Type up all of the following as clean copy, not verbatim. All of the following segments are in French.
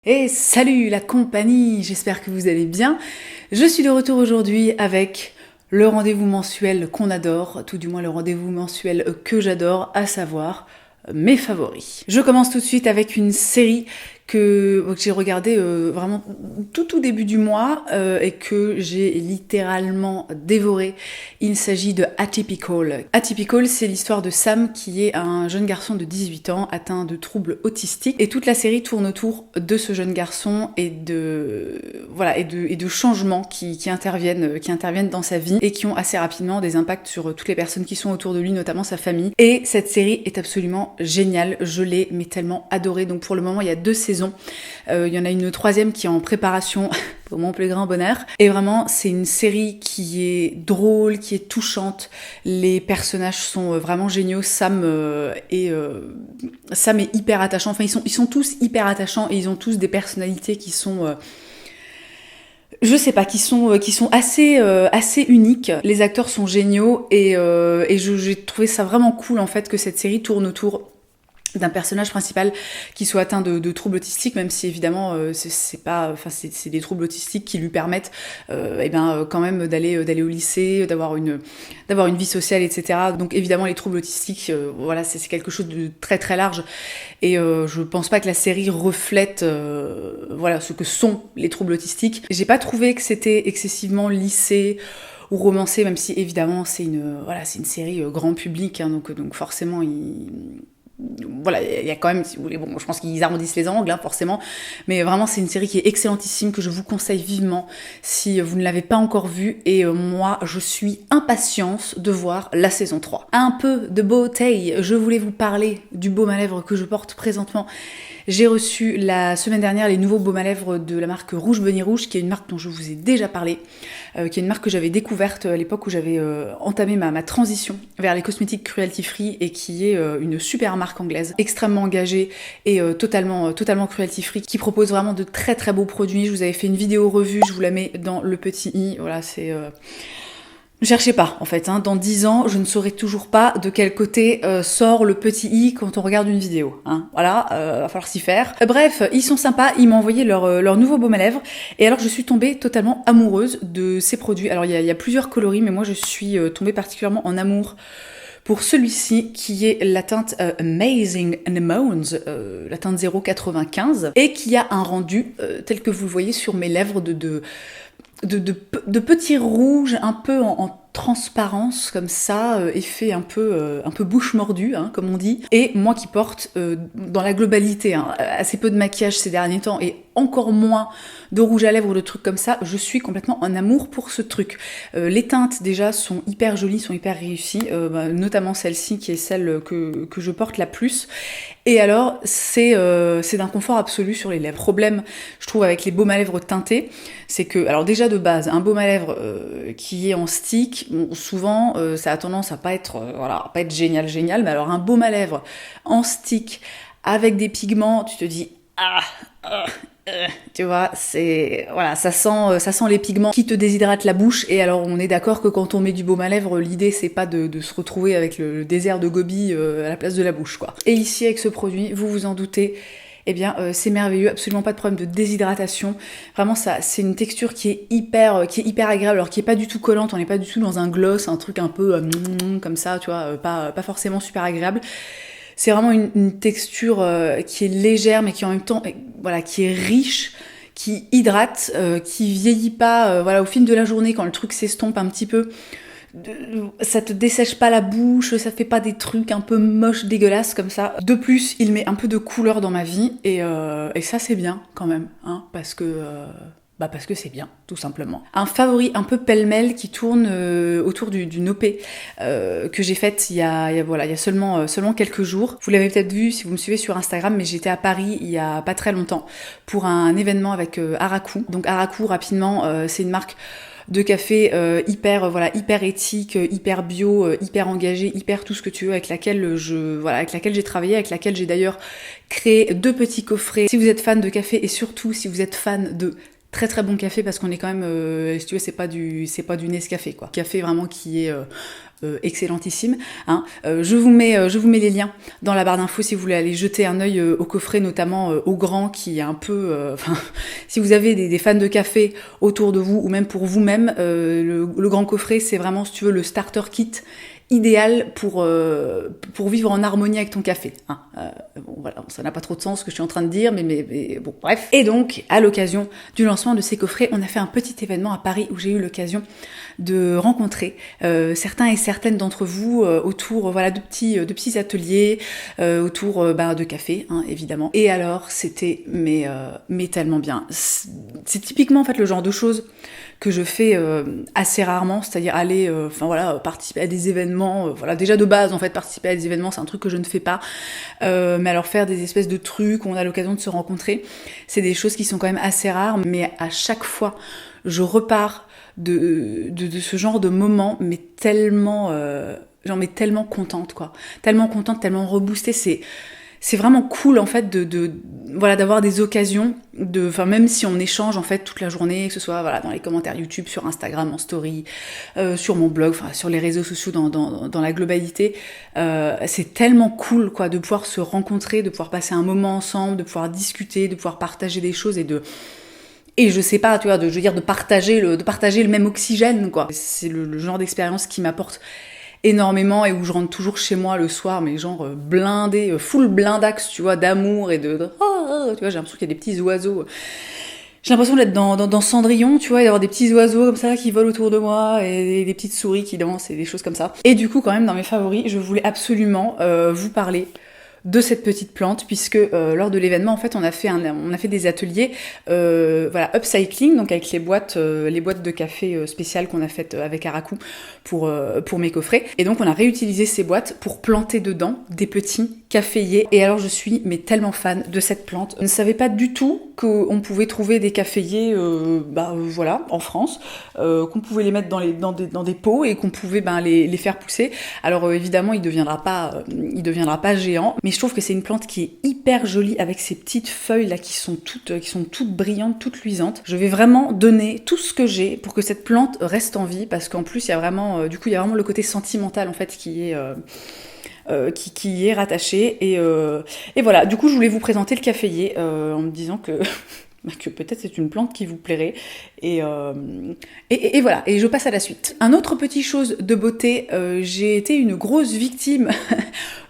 Et salut la compagnie, j'espère que vous allez bien. Je suis de retour aujourd'hui avec le rendez-vous mensuel qu'on adore, tout du moins le rendez-vous mensuel que j'adore, à savoir mes favoris. Je commence tout de suite avec une série que j'ai regardée vraiment tout début du mois et que j'ai littéralement dévoré. Il s'agit de Atypical. Atypical, c'est l'histoire de Sam qui est un jeune garçon de 18 ans atteint de troubles autistiques et toute la série tourne autour de ce jeune garçon et de changements qui interviennent dans sa vie et qui ont assez rapidement des impacts sur toutes les personnes qui sont autour de lui, notamment sa famille. Et cette série est absolument géniale, je l'ai mais tellement adorée. Donc pour le moment, il y a 2 saisons. Il y en a une troisième qui est en préparation pour mon plus grand bonheur. Et vraiment, c'est une série qui est drôle, qui est touchante. Les personnages sont vraiment géniaux. Sam est hyper attachant. Enfin, ils sont tous hyper attachants et ils ont tous des personnalités qui sont... je sais pas, qui sont assez uniques. Les acteurs sont géniaux et j'ai trouvé ça vraiment cool en fait que cette série tourne autour d'un personnage principal qui soit atteint de troubles autistiques, même si évidemment c'est des troubles autistiques qui lui permettent quand même d'aller au lycée, d'avoir une vie sociale, etc. Donc évidemment les troubles autistiques, c'est quelque chose de très très large et je pense pas que la série reflète ce que sont les troubles autistiques. J'ai pas trouvé que c'était excessivement lissé ou romancé, même si évidemment c'est une série grand public, hein, donc forcément il y a quand même, si vous voulez, je pense qu'ils arrondissent les angles, hein, forcément, mais vraiment c'est une série qui est excellentissime, que je vous conseille vivement si vous ne l'avez pas encore vue, et moi je suis impatiente de voir la saison 3. Un peu de beauté, je voulais vous parler du baume à lèvres que je porte présentement. J'ai reçu la semaine dernière les nouveaux baumes à lèvres de la marque Rouge Bunny Rouge, qui est une marque dont je vous ai déjà parlé, qui est une marque que j'avais découverte à l'époque où j'avais entamé ma transition vers les cosmétiques cruelty free, et qui est une super marque anglaise, extrêmement engagée et totalement cruelty free, qui propose vraiment de très très beaux produits. Je vous avais fait une vidéo revue, je vous la mets dans le petit i, voilà, c'est... Ne cherchez pas, en fait, hein. Dans 10 ans, je ne saurai toujours pas de quel côté sort le petit i quand on regarde une vidéo. Hein. Voilà, va falloir s'y faire. Bref, ils sont sympas, ils m'ont envoyé leur nouveau baume à lèvres, et alors je suis tombée totalement amoureuse de ces produits. Alors il y a plusieurs coloris, mais moi je suis tombée particulièrement en amour pour celui-ci, qui est la teinte Amazing Anemones, la teinte 0,95, et qui a un rendu tel que vous le voyez sur mes lèvres de petits rouges un peu en transparence comme ça, effet un peu bouche mordue, hein, comme on dit. Et moi qui porte dans la globalité assez peu de maquillage ces derniers temps et encore moins de rouge à lèvres ou de trucs comme ça, je suis complètement en amour pour ce truc. Les teintes déjà sont hyper jolies, sont hyper réussies, notamment celle-ci qui est celle que je porte la plus. Et alors c'est d'un confort absolu sur les lèvres. Problème, je trouve, avec les baumes à lèvres teintés, c'est que, alors déjà de base, un baume à lèvres qui est en stick, souvent ça a tendance à pas être génial, mais alors un baume à lèvres en stick avec des pigments, tu te dis tu vois, ça sent les pigments qui te déshydratent la bouche. Et alors on est d'accord que quand on met du baume à lèvres, l'idée c'est pas de se retrouver avec le désert de Gobi à la place de la bouche, quoi. Et ici avec ce produit, vous vous en doutez, eh bien c'est merveilleux, absolument pas de problème de déshydratation. Vraiment c'est une texture qui est hyper agréable, alors qui est pas du tout collante, on n'est pas du tout dans un gloss, un truc un peu comme ça, tu vois, pas forcément super agréable. C'est vraiment une texture qui est légère, mais qui en même temps, qui est riche, qui hydrate, qui vieillit pas, au fil de la journée, quand le truc s'estompe un petit peu. Ça te dessèche pas la bouche, ça fait pas des trucs un peu moches, dégueulasses comme ça. De plus, il met un peu de couleur dans ma vie, et ça c'est bien quand même, hein, parce que c'est bien, tout simplement. Un favori un peu pêle-mêle qui tourne autour d'une OP que j'ai faite il y a seulement quelques jours. Vous l'avez peut-être vu si vous me suivez sur Instagram, mais j'étais à Paris il y a pas très longtemps pour un événement avec Araku. Donc Araku, rapidement, c'est une marque de café hyper éthique, hyper bio, hyper engagé, hyper tout ce que tu veux, avec laquelle j'ai travaillé, avec laquelle j'ai d'ailleurs créé 2 petits coffrets. Si vous êtes fan de café et surtout si vous êtes fan de Très très bon café parce qu'on est quand même, si tu veux, c'est pas du Nescafé quoi. Café vraiment qui est excellentissime. Hein. Je vous mets les liens dans la barre d'infos si vous voulez aller jeter un œil au coffret, notamment au grand qui est un peu... si vous avez des fans de café autour de vous ou même pour vous-même, le grand coffret c'est vraiment, si tu veux, le starter kit idéal pour vivre en harmonie avec ton café. Hein. Bon, voilà, ça n'a pas trop de sens ce que je suis en train de dire, mais bon, bref. Et donc, à l'occasion du lancement de ces coffrets, on a fait un petit événement à Paris où j'ai eu l'occasion de rencontrer certains et certaines d'entre vous autour voilà, de petits ateliers, autour de café, hein, évidemment. Et alors, c'était mais tellement bien. C'est typiquement en fait le genre de choses que je fais assez rarement, c'est-à-dire aller participer à des événements, voilà, déjà de base en fait participer à des événements c'est un truc que je ne fais pas, mais alors faire des espèces de trucs où on a l'occasion de se rencontrer, c'est des choses qui sont quand même assez rares, mais à chaque fois je repars de ce genre de moment, mais tellement tellement contente quoi, tellement contente, tellement reboostée, c'est vraiment cool en fait voilà d'avoir des occasions même si on échange en fait toute la journée, que ce soit voilà dans les commentaires YouTube, sur Instagram, en story, sur mon blog, enfin sur les réseaux sociaux dans la globalité, c'est tellement cool quoi de pouvoir se rencontrer, de pouvoir passer un moment ensemble, de pouvoir discuter, de pouvoir partager des choses et je sais pas, tu vois, de partager le même oxygène quoi. C'est le genre d'expérience qui m'apporte énormément et où je rentre toujours chez moi le soir, mais genre blindé, full blindax, tu vois, d'amour et tu vois, j'ai l'impression qu'il y a des petits oiseaux. J'ai l'impression d'être dans Cendrillon, tu vois, et d'avoir des petits oiseaux comme ça qui volent autour de moi et des petites souris qui dansent et des choses comme ça. Et du coup, quand même, dans mes favoris, je voulais absolument vous parler de cette petite plante, puisque lors de l'événement en fait on a fait des ateliers upcycling, donc avec les boîtes de café spéciales qu'on a faites avec Araku pour mes coffrets, et donc on a réutilisé ces boîtes pour planter dedans des petits caféiers. Et alors je suis tellement fan de cette plante. Je ne savais pas du tout qu'on pouvait trouver des caféiers en France, qu'on pouvait les mettre dans des pots et qu'on pouvait les faire pousser. Alors évidemment il deviendra pas géant, mais je trouve que c'est une plante qui est hyper jolie avec ses petites feuilles là qui sont toutes brillantes, toutes luisantes. Je vais vraiment donner tout ce que j'ai pour que cette plante reste en vie, parce qu'en plus il y a vraiment le côté sentimental en fait qui est rattaché, et voilà. Du coup je voulais vous présenter le caféier en me disant que peut-être c'est une plante qui vous plairait, et voilà, et je passe à la suite. Un autre petit chose de beauté, j'ai été une grosse victime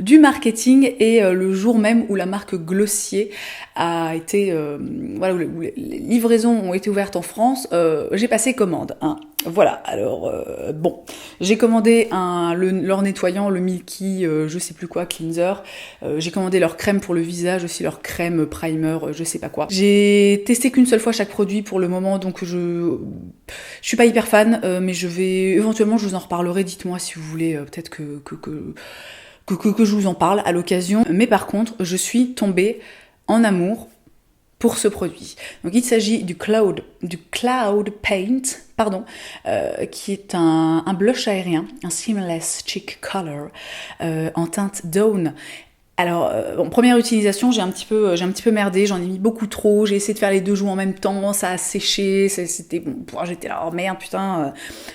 du marketing, et le jour même où la marque Glossier a été, où les livraisons ont été ouvertes en France, j'ai passé commande, hein. Voilà, alors j'ai commandé leur nettoyant, le Milky, je sais plus quoi, cleanser. J'ai commandé leur crème pour le visage, aussi leur crème primer, je sais pas quoi. J'ai testé qu'une seule fois chaque produit pour le moment, donc je suis pas hyper fan, mais éventuellement je vous en reparlerai. Dites-moi si vous voulez, peut-être que je vous en parle à l'occasion. Mais par contre, je suis tombée en amour pour ce produit. Donc il s'agit du Cloud Paint, qui est un blush aérien, un Seamless Cheek Color en teinte Dawn. Alors, première utilisation, j'ai un petit peu merdé, j'en ai mis beaucoup trop, j'ai essayé de faire les deux joues en même temps, ça a séché, c'était bon, j'étais là, oh merde, putain,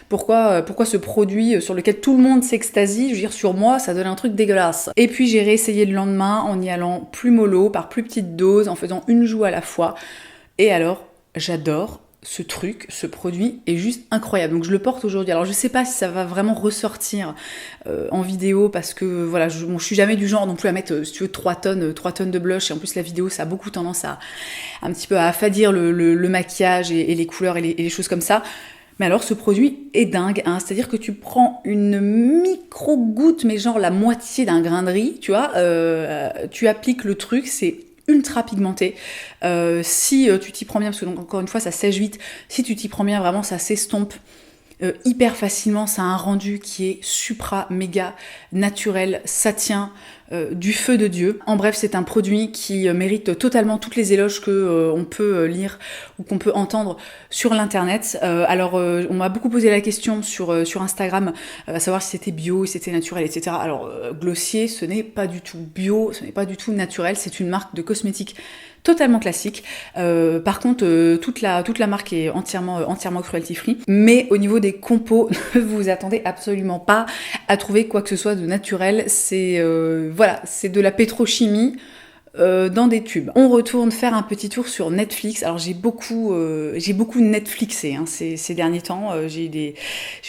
pourquoi ce produit sur lequel tout le monde s'extasie, je veux dire, sur moi, ça donne un truc dégueulasse. Et puis j'ai réessayé le lendemain en y allant plus mollo, par plus petite dose, en faisant une joue à la fois, et alors, j'adore ce produit est juste incroyable. Donc je le porte aujourd'hui. Alors je sais pas si ça va vraiment ressortir en vidéo, parce que voilà, je suis jamais du genre non plus à mettre, si tu veux, 3 tonnes de blush, et en plus la vidéo ça a beaucoup tendance à un petit peu à affadir le maquillage et les couleurs et les choses comme ça. Mais alors ce produit est dingue, hein. C'est-à-dire que tu prends une micro-goutte, mais genre la moitié d'un grain de riz, tu vois, tu appliques le truc, c'est ultra pigmenté. Si tu t'y prends bien, parce que donc, encore une fois ça sèche vite, si tu t'y prends bien, vraiment ça s'estompe hyper facilement. Ça a un rendu qui est supra méga naturel, ça tient. du feu de Dieu. En bref, c'est un produit qui mérite totalement toutes les éloges que on peut lire ou qu'on peut entendre sur l'internet. Alors, on m'a beaucoup posé la question sur Instagram, à savoir si c'était bio, si c'était naturel, etc. Alors, Glossier, ce n'est pas du tout bio, ce n'est pas du tout naturel, c'est une marque de cosmétiques totalement classique. Par contre, toute la marque est entièrement cruelty free. Mais au niveau des compos, ne vous attendez absolument pas à trouver quoi que ce soit de naturel. C'est c'est de la pétrochimie. Dans des tubes. On retourne faire un petit tour sur Netflix. Alors j'ai beaucoup Netflixé ces derniers temps. J'ai eu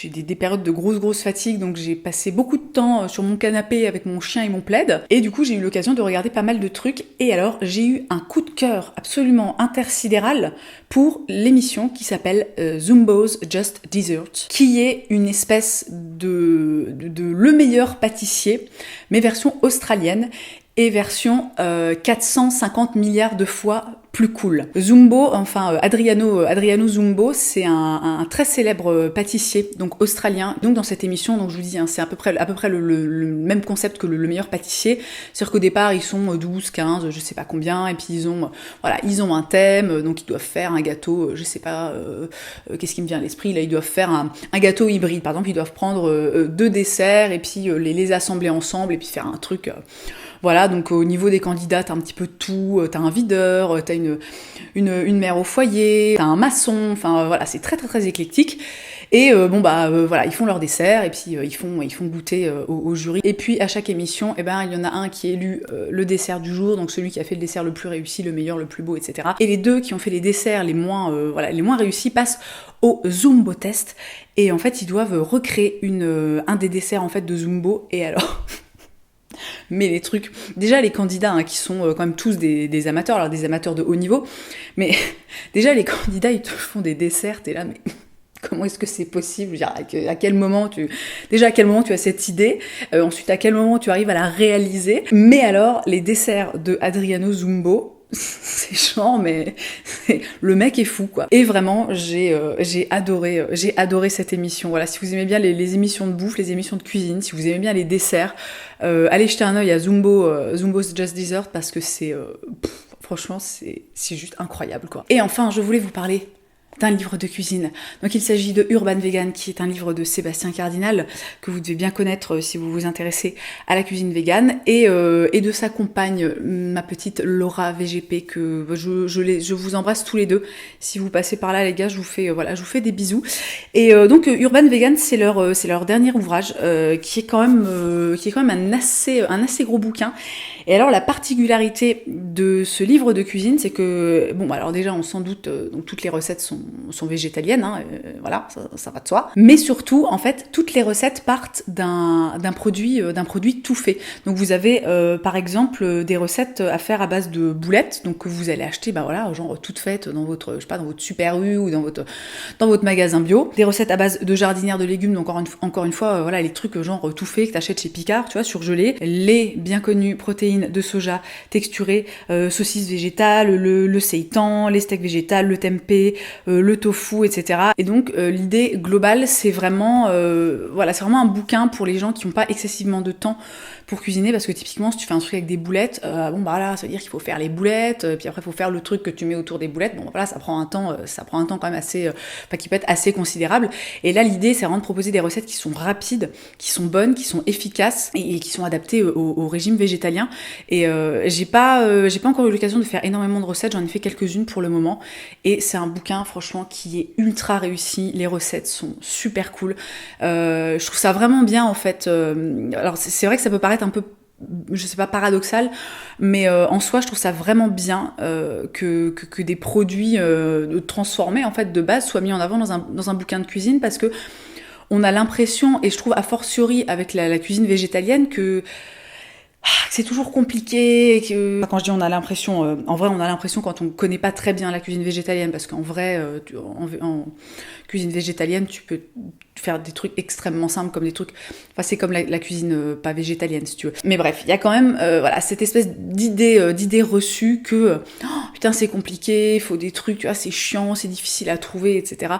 des périodes de grosse fatigue, donc j'ai passé beaucoup de temps sur mon canapé avec mon chien et mon plaid. Et du coup j'ai eu l'occasion de regarder pas mal de trucs. Et alors j'ai eu un coup de cœur absolument intersidéral pour l'émission qui s'appelle Zumbo's Just Dessert, qui est une espèce de Le Meilleur Pâtissier, mais version australienne. Et version 450 milliards de fois plus cool. Zumbo, Adriano Zumbo, c'est un très célèbre pâtissier, donc australien. Donc dans cette émission, donc je vous dis, c'est à peu près le même concept que le meilleur pâtissier. C'est-à-dire qu'au départ, ils sont 12, 15, je sais pas combien, et puis ils ont un thème, donc ils doivent faire un gâteau, je sais pas, qu'est-ce qui me vient à l'esprit, là ils doivent faire un gâteau hybride, par exemple, ils doivent prendre 2 desserts, et puis les assembler ensemble, et puis faire un truc... Voilà, donc au niveau des candidats, t'as un petit peu de tout, t'as un videur, t'as une mère au foyer, t'as un maçon, enfin voilà, c'est très éclectique. Et voilà, ils font leur dessert et puis ils font goûter au jury. Et puis à chaque émission, il y en a un qui est élu le dessert du jour, donc celui qui a fait le dessert le plus réussi, le meilleur, le plus beau, etc. Et les deux qui ont fait les desserts les moins réussis passent au Zumbo test. Et en fait, ils doivent recréer un des desserts en fait de Zumbo. Et alors... Mais les trucs, déjà les candidats qui sont quand même tous des amateurs, alors des amateurs de haut niveau, mais déjà les candidats ils te font des desserts, t'es là mais comment est-ce que c'est possible? À quel moment tu as cette idée, ensuite à quel moment tu arrives à la réaliser. Mais alors les desserts de Adriano Zumbo, c'est genre, mais le mec est fou quoi. Et vraiment j'ai adoré cette émission. Voilà, si vous aimez bien les émissions de bouffe, les émissions de cuisine, si vous aimez bien les desserts, allez jeter un œil à Zumbo's Just Dessert parce que franchement c'est juste incroyable quoi. Et enfin je voulais vous parler d'un livre de cuisine. Donc il s'agit de Urban Vegan, qui est un livre de Sébastien Cardinal, que vous devez bien connaître si vous vous intéressez à la cuisine végane, et de sa compagne, ma petite Laura VGP, que je vous embrasse tous les deux. Si vous passez par là, les gars, je vous fais des bisous. Et donc Urban Vegan, c'est leur dernier ouvrage, qui est quand même un assez gros bouquin. Et alors la particularité de ce livre de cuisine, c'est que, alors déjà on s'en doute, donc toutes les recettes sont végétaliennes, voilà, ça va de soi. Mais surtout, en fait, toutes les recettes partent d'un produit tout fait. Donc vous avez par exemple des recettes à faire à base de boulettes, donc que vous allez acheter, genre toutes faites dans votre Super U ou dans votre magasin bio. Des recettes à base de jardinière de légumes, donc encore une fois, les trucs genre tout fait que t'achètes chez Picard, tu vois, surgelés. Les bien connus protéines de soja texturées, saucisses végétales, le seitan, les steaks végétales, le tempeh, le tofu, etc. Et donc l'idée globale, c'est vraiment un bouquin pour les gens qui n'ont pas excessivement de temps pour cuisiner, parce que typiquement si tu fais un truc avec des boulettes, ça veut dire qu'il faut faire les boulettes, puis après il faut faire le truc que tu mets autour des boulettes. Ça prend un temps quand même assez, qui peut être assez considérable. Et là l'idée c'est vraiment de proposer des recettes qui sont rapides, qui sont bonnes, qui sont efficaces et qui sont adaptées au régime végétalien. Et j'ai pas encore eu l'occasion de faire énormément de recettes, j'en ai fait quelques-unes pour le moment. Et c'est un bouquin franchement qui est ultra réussi, les recettes sont super cool. Je trouve ça vraiment bien en fait. Alors c'est vrai que ça peut paraître un peu, je sais pas, paradoxal, mais en soi je trouve ça vraiment bien que des produits transformés en fait de base soient mis en avant dans un bouquin de cuisine, parce que on a l'impression, et je trouve a fortiori avec la cuisine végétalienne, que c'est toujours compliqué, quand je dis on a l'impression, en vrai on a l'impression quand on connaît pas très bien la cuisine végétalienne, parce qu'en vrai en cuisine végétalienne tu peux faire des trucs extrêmement simples, comme des trucs, c'est comme la cuisine pas végétalienne si tu veux. Mais bref, il y a quand même cette espèce d'idée reçue que putain c'est compliqué, il faut des trucs, tu vois, c'est chiant, c'est difficile à trouver, etc.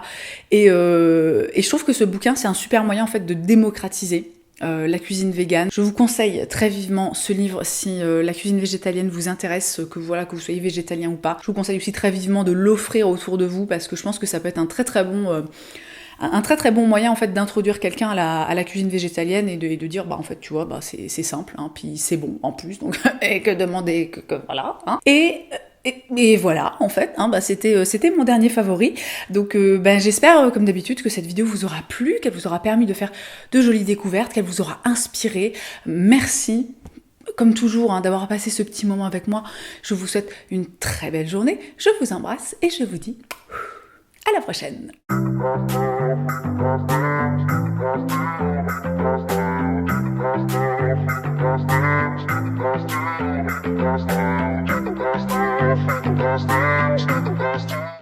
Et je trouve que ce bouquin c'est un super moyen en fait de démocratiser la cuisine végane. Je vous conseille très vivement ce livre si la cuisine végétalienne vous intéresse, que vous soyez végétalien ou pas. Je vous conseille aussi très vivement de l'offrir autour de vous parce que je pense que ça peut être un très très bon moyen en fait d'introduire quelqu'un à la cuisine végétalienne et de dire bah en fait tu vois bah c'est simple hein, puis c'est bon en plus donc et que demander que voilà hein. Et voilà, en fait, hein, bah c'était mon dernier favori. Donc j'espère, comme d'habitude, que cette vidéo vous aura plu, qu'elle vous aura permis de faire de jolies découvertes, qu'elle vous aura inspiré. Merci, comme toujours, hein, d'avoir passé ce petit moment avec moi. Je vous souhaite une très belle journée. Je vous embrasse et je vous dis à la prochaine. Lost